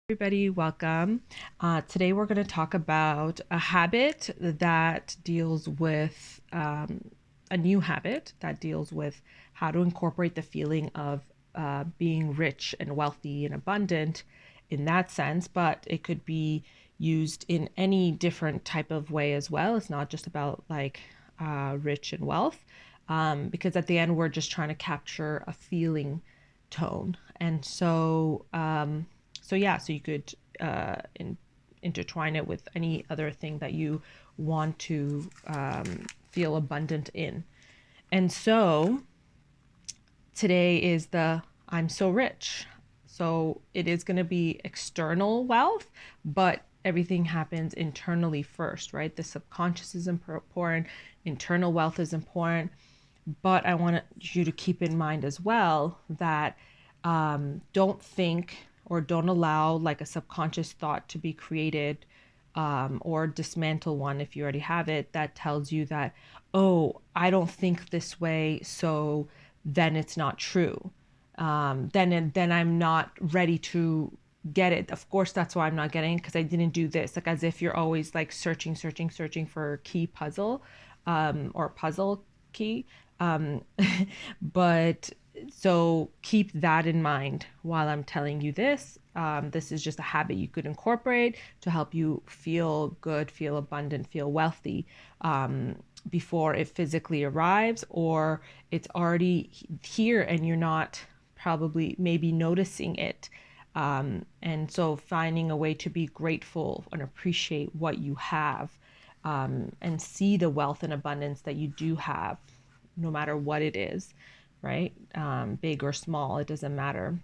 Everybody, welcome. Today we're going to talk about a habit that deals with a new habit that deals with how to incorporate the feeling of being rich and wealthy and abundant in that sense, but it could be used in any different type of way as well. It's not just about like rich and wealth, because at the end we're just trying to capture a feeling tone. And so you could intertwine it with any other thing that you want to feel abundant in. And so today is the I'm so rich. So it is going to be external wealth, but everything happens internally first, right? The subconscious is important, internal wealth is important. But I want you to keep in mind as well that don't think or don't allow like a subconscious thought to be created, or dismantle one if you already have it that tells you that, oh, I don't think this way, so then it's not true. Then I'm not ready to get it. Of course, that's why I'm not getting it because I didn't do this. Like as if you're always like searching for a key puzzle, or puzzle key. Um, but so keep that in mind while I'm telling you this. This is just a habit you could incorporate to help you feel good, feel abundant, feel wealthy, before it physically arrives, or it's already here and you're not probably maybe noticing it. And so finding a way to be grateful and appreciate what you have, and see the wealth and abundance that you do have, no matter what it is, right? Big or small, it doesn't matter.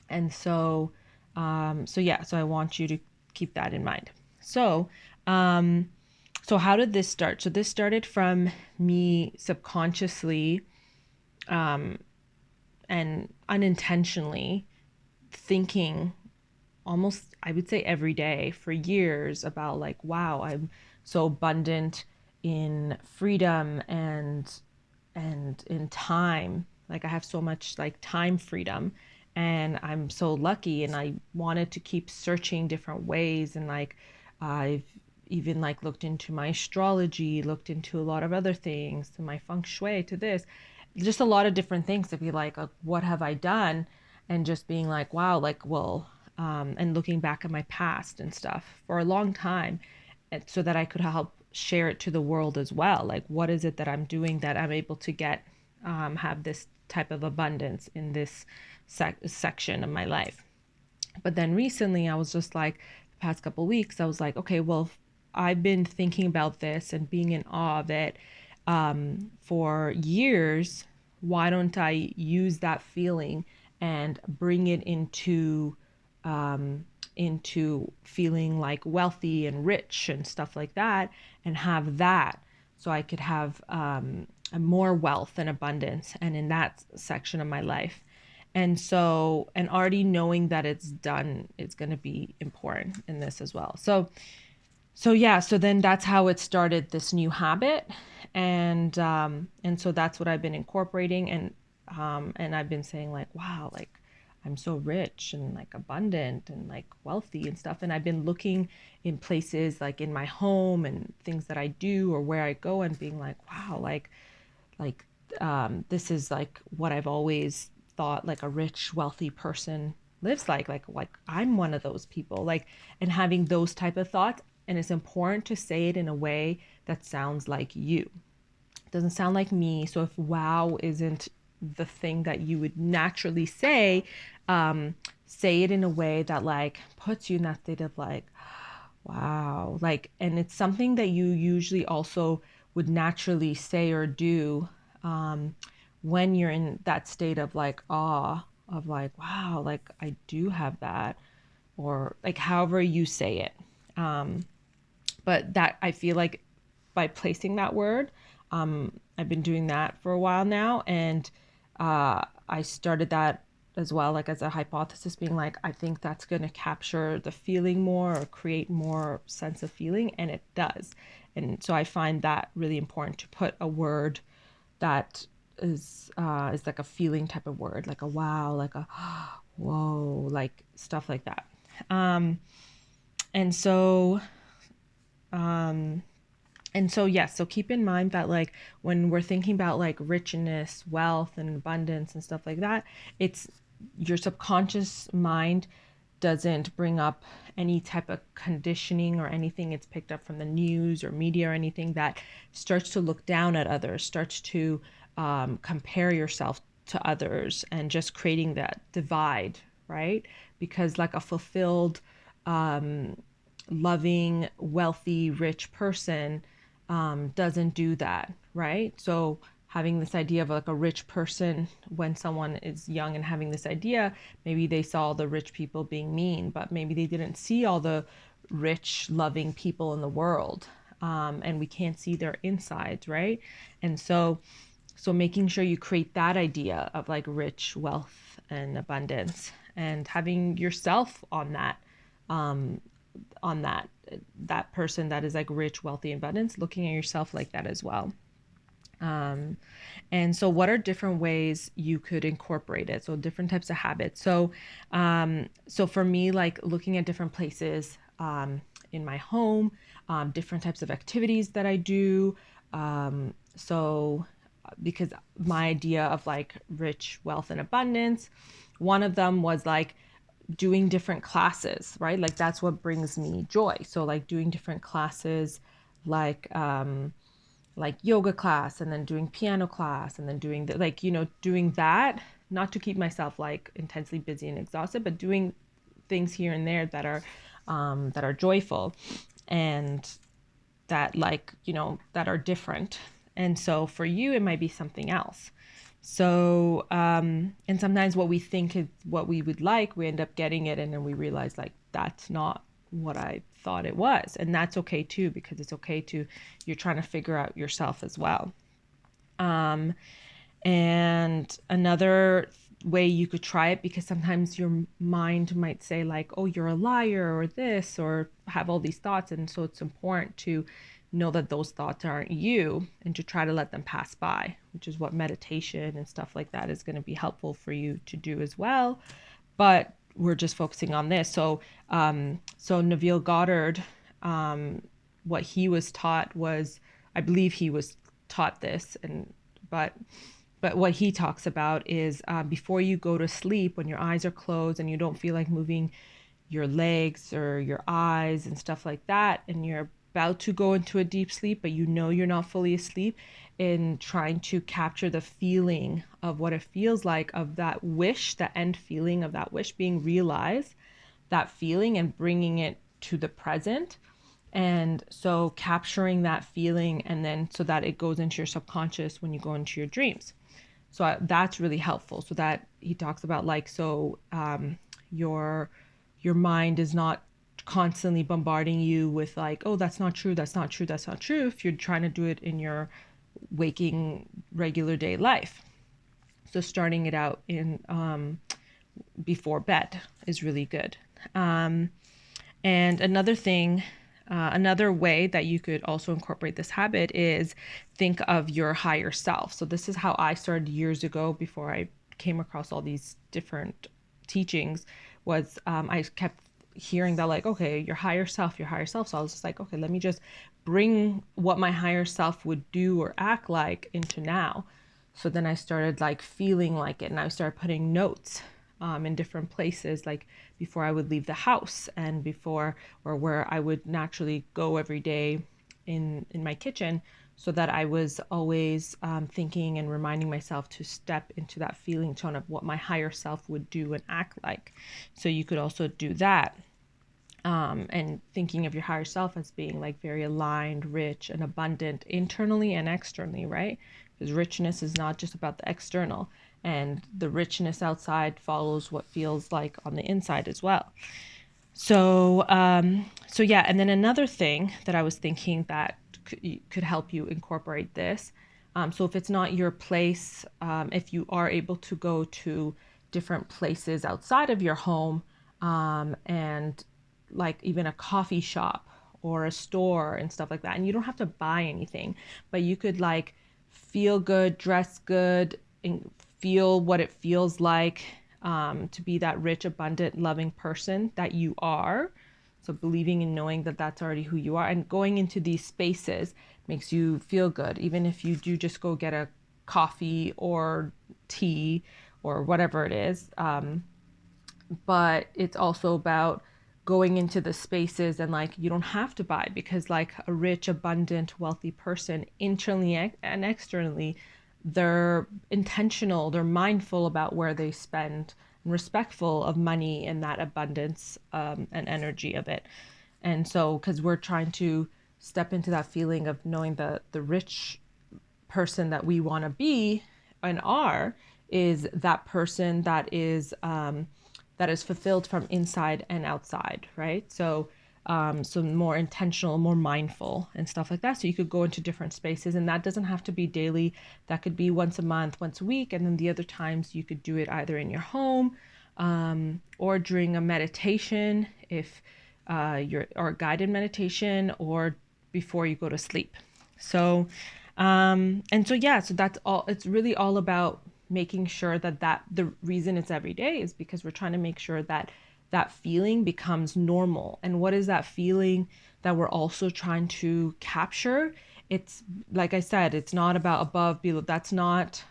And so I want you to keep that in mind. So, um, so how did this start? So this started from me subconsciously, um, and unintentionally thinking almost, I would say, every day for years about like, wow, I'm so abundant in freedom and in time. Like I have so much like time freedom and I'm so lucky, and I wanted to keep searching different ways, and like I've even like looked into my astrology, looked into a lot of other things, to my feng shui, to this, just a lot of different things to be like, what have I done? And just being like, wow, like, well, and looking back at my past and stuff for a long time, and so that I could help share it to the world as well. Like, what is it that I'm doing that I'm able to get, have this type of abundance in this section of my life? But then recently, I was just like, the past couple of weeks, I was like, okay, well, I've been thinking about this and being in awe of it, for years. Why don't I use that feeling and bring it into feeling like wealthy and rich and stuff like that, and have that, so I could have, a more wealth and abundance and in that section of my life. And already knowing that it's done, it's going to be important in this as well. So then that's how it started, this new habit. And so that's what I've been incorporating. And I've been saying like, wow, like I'm so rich and like abundant and like wealthy and stuff. And I've been looking in places like in my home and things that I do or where I go, and being like, wow, like this is like what I've always thought like a rich, wealthy person lives like I'm one of those people, like, and having those type of thoughts. And it's important to say it in a way that sounds like you. It doesn't sound like me. So if wow isn't the thing that you would naturally say, say it in a way that like puts you in that state of like, wow, like, and it's something that you usually also would naturally say or do, um, when you're in that state of like awe, of like, wow, like I do have that, or like however you say it. But that, I feel like, by placing that word, I've been doing that for a while now, and I started that as well, like as a hypothesis, being like, I think that's going to capture the feeling more or create more sense of feeling, and it does. And so I find that really important to put a word that is like a feeling type of word, like a wow, like a whoa, like stuff like that. And so, yes, so keep in mind that like when we're thinking about like richness, wealth, and abundance and stuff like that, it's your subconscious mind doesn't bring up any type of conditioning or anything it's picked up from the news or media or anything that starts to look down at others, starts to compare yourself to others, and just creating that divide, right? Because like a fulfilled, loving, wealthy, rich person doesn't do that, right? So having this idea of like a rich person, when someone is young and having this idea, maybe they saw the rich people being mean, but maybe they didn't see all the rich, loving people in the world. And we can't see their insides, right? And so making sure you create that idea of like rich, wealth, and abundance, and having yourself on that that person that is like rich, wealthy, abundance, looking at yourself like that as well. And so what are different ways you could incorporate it? So different types of habits. So for me, like looking at different places in my home, different types of activities that I do. So because my idea of like rich, wealth, and abundance, one of them was like doing different classes, right? Like that's what brings me joy. So like doing different classes, like like yoga class, and then doing piano class, and then doing the, like, doing that, not to keep myself like intensely busy and exhausted, but doing things here and there that are joyful, and that like, that are different. And so for you, it might be something else. So, and sometimes what we think is what we would like, we end up getting it, and then we realize like that's not what I thought it was. And that's okay too, because it's okay to, you're trying to figure out yourself as well. And another way you could try it, because sometimes your mind might say like, oh, you're a liar or this, or have all these thoughts. And so it's important to know that those thoughts aren't you, and to try to let them pass by, which is what meditation and stuff like that is going to be helpful for you to do as well. But we're just focusing on this. So Neville Goddard, what he was taught was, I believe he was taught this, and but what he talks about is before you go to sleep, when your eyes are closed and you don't feel like moving your legs or your eyes and stuff like that, and you're about to go into a deep sleep, but you're not fully asleep, in trying to capture the feeling of what it feels like, of that wish, the end feeling of that wish being realized, that feeling, and bringing it to the present. And so capturing that feeling, and then so that it goes into your subconscious when you go into your dreams. So that's really helpful. So that he talks about like, so your mind is not constantly bombarding you with like, oh, that's not true, that's not true, that's not true, if you're trying to do it in your waking regular day life. So starting it out in before bed is really good. And another thing, another way that you could also incorporate this habit is think of your higher self. So this is how I started years ago, before I came across all these different teachings. Was I kept hearing that like, okay, your higher self, your higher self. So I was just like, okay, let me just bring what my higher self would do or act like into now. So then I started like feeling like it, and I started putting notes in different places, like before I would leave the house, and before, or where I would naturally go every day in my kitchen, so that I was always thinking and reminding myself to step into that feeling tone of what my higher self would do and act like. So you could also do that. And thinking of your higher self as being like very aligned, rich, and abundant internally and externally, right? Because richness is not just about the external, and the richness outside follows what feels like on the inside as well. So yeah, and then another thing that I was thinking that could help you incorporate this. So if it's not your place, if you are able to go to different places outside of your home, and like even a coffee shop or a store and stuff like that, and you don't have to buy anything, but you could like feel good, dress good, and feel what it feels like to be that rich, abundant, loving person that you are. So believing and knowing that that's already who you are, and going into these spaces makes you feel good. Even if you do just go get a coffee or tea or whatever it is. But it's also about going into the spaces, and like, you don't have to buy, because like a rich, abundant, wealthy person, internally and externally, they're intentional, they're mindful about where they spend, and respectful of money and that abundance, and energy of it. And so, because we're trying to step into that feeling of knowing the rich person that we want to be and are, is that person that is fulfilled from inside and outside, right? So so more intentional, more mindful and stuff like that. So you could go into different spaces, and that doesn't have to be daily. That could be once a month, once a week, and then the other times you could do it either in your home, or during a meditation, if you're, or a guided meditation, or before you go to sleep. So and so yeah, so that's all. It's really all about making sure that the reason it's every day is because we're trying to make sure that that feeling becomes normal. And what is that feeling that we're also trying to capture? It's, like I said, it's not about above, below. That's not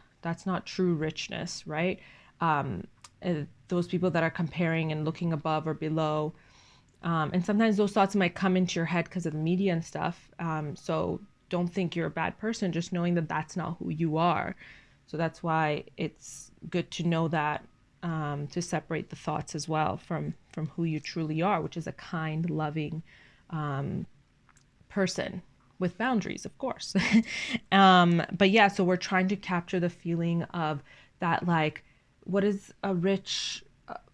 true richness, right? Those people that are comparing and looking above or below, and sometimes those thoughts might come into your head because of the media and stuff. So don't think you're a bad person, just knowing that that's not who you are. So that's why it's good to know that, to separate the thoughts as well from who you truly are, which is a kind, loving person with boundaries, of course. But yeah, so we're trying to capture the feeling of that, like, what does a rich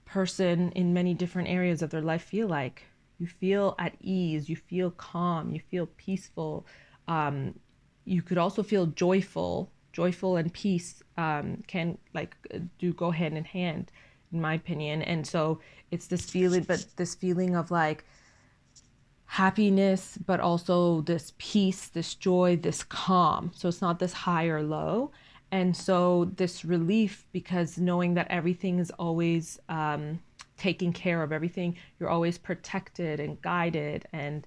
person in many different areas of their life feel like? You feel at ease, you feel calm, you feel peaceful. You could also feel joyful. Joyful and peace can like do go hand in hand, in my opinion. And so it's this feeling, but this feeling of like happiness, but also this peace, this joy, this calm. So it's not this high or low. And so this relief, because knowing that everything is always taken care of, everything, you're always protected and guided, and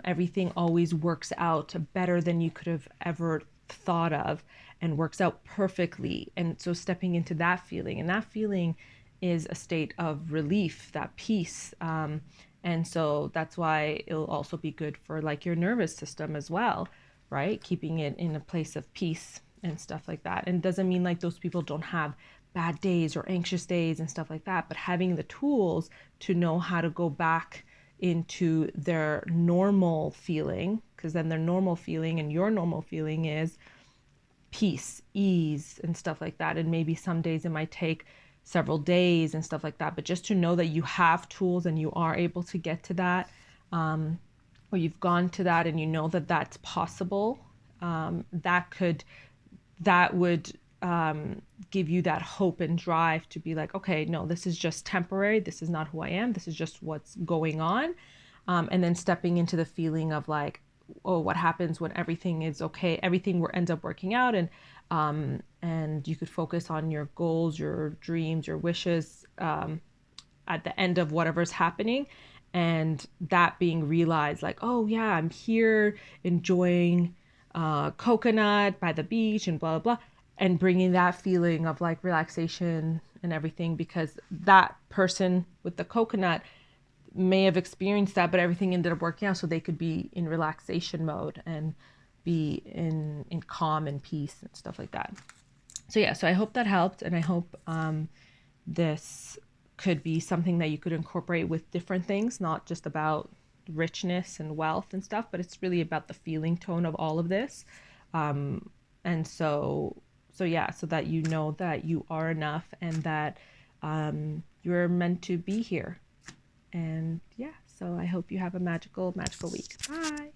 everything always works out better than you could have ever thought of, and works out perfectly. And so stepping into that feeling, and that feeling is a state of relief, that peace. And so that's why it'll also be good for like your nervous system as well, right? Keeping it in a place of peace and stuff like that. And it doesn't mean like those people don't have bad days or anxious days and stuff like that, but having the tools to know how to go back into their normal feeling, because then their normal feeling and your normal feeling is peace, ease, and stuff like that. And maybe some days it might take several days and stuff like that. But just to know that you have tools and you are able to get to that, or you've gone to that and you know that that's possible, that would give you that hope and drive to be like, okay, no, this is just temporary. This is not who I am. This is just what's going on. And then stepping into the feeling of like, oh, what happens when everything is okay? Everything ends up working out, and you could focus on your goals, your dreams, your wishes, at the end of whatever's happening, and that being realized, like, oh yeah, I'm here enjoying coconut by the beach and blah blah blah, and bringing that feeling of like relaxation and everything, because that person with the coconut may have experienced that, but everything ended up working out so they could be in relaxation mode and be in calm and peace and stuff like that. So yeah, so I hope that helped, and I hope this could be something that you could incorporate with different things, not just about richness and wealth and stuff, but it's really about the feeling tone of all of this. And so yeah, so that you know that you are enough, and that you're meant to be here. And yeah, so I hope you have a magical, magical week. Bye.